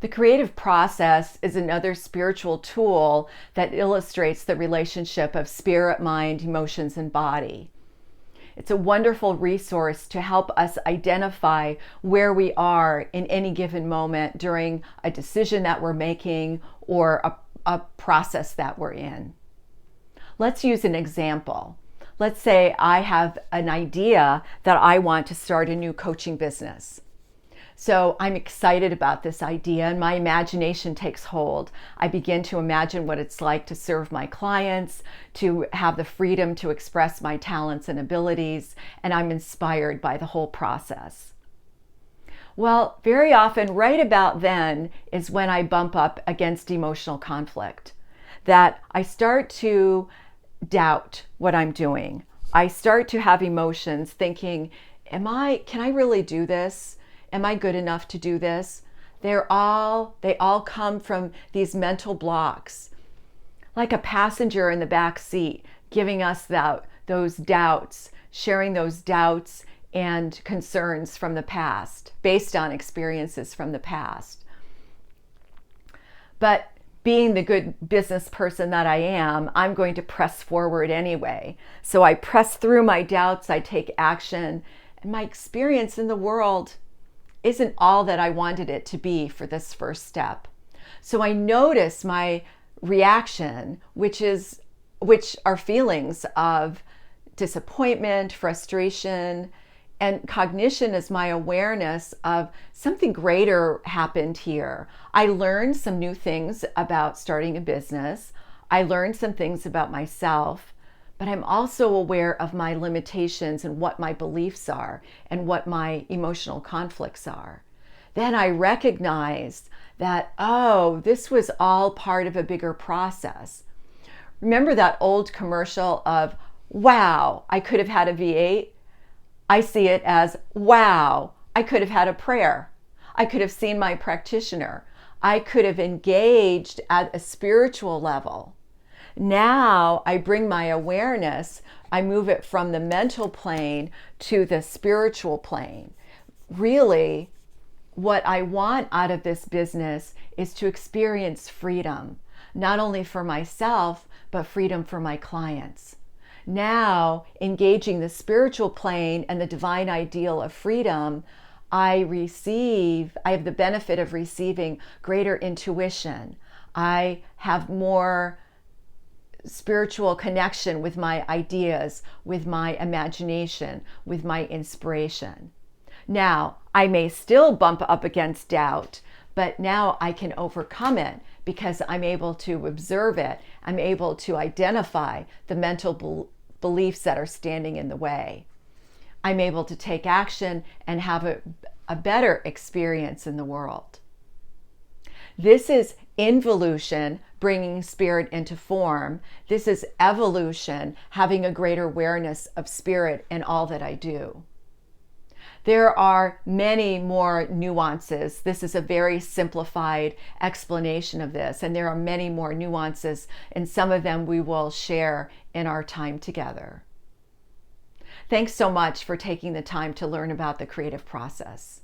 The creative process is another spiritual tool that illustrates the relationship of spirit, mind, emotions, and body. It's a wonderful resource to help us identify where we are in any given moment during a decision that we're making or a process that we're in. Let's use an example. Let's say I have an idea that I want to start a new coaching business. So I'm excited about this idea and my imagination takes hold. I begin to imagine what it's like to serve my clients, to have the freedom to express my talents and abilities, and I'm inspired by the whole process. Well, very often, right about then is when I bump up against emotional conflict, that I start to doubt what I'm doing. I start to have emotions thinking, can I really do this? Am I good enough to do this? They all come from these mental blocks, like a passenger in the back seat, giving us those doubts, sharing those doubts and concerns from the past, based on experiences from the past. But being the good business person that I am, I'm going to press forward anyway. So I press through my doubts, I take action, and my experience in the world isn't all that I wanted it to be for this first step. So I notice my reaction, which are feelings of disappointment, frustration, and cognition is my awareness of something greater happened here. I learned some new things about starting a business. I learned some things about myself. But I'm also aware of my limitations and what my beliefs are and what my emotional conflicts are. Then I recognize that, this was all part of a bigger process. Remember that old commercial of, wow, I could have had a V8? I see it as, wow, I could have had a prayer. I could have seen my practitioner. I could have engaged at a spiritual level. Now I bring my awareness, I move it from the mental plane to the spiritual plane. Really, what I want out of this business is to experience freedom, not only for myself, but freedom for my clients. Now, engaging the spiritual plane and the divine ideal of freedom, I have the benefit of receiving greater intuition. I have more spiritual connection with my ideas, with my imagination, with my inspiration. Now, I may still bump up against doubt, but now I can overcome it because I'm able to observe it. I'm able to identify the mental beliefs that are standing in the way. I'm able to take action and have a better experience in the world. This is involution, bringing spirit into form. This is evolution, having a greater awareness of spirit in all that I do. There are many more nuances. This is a very simplified explanation of this, and there are many more nuances, and some of them we will share in our time together. Thanks so much for taking the time to learn about the creative process.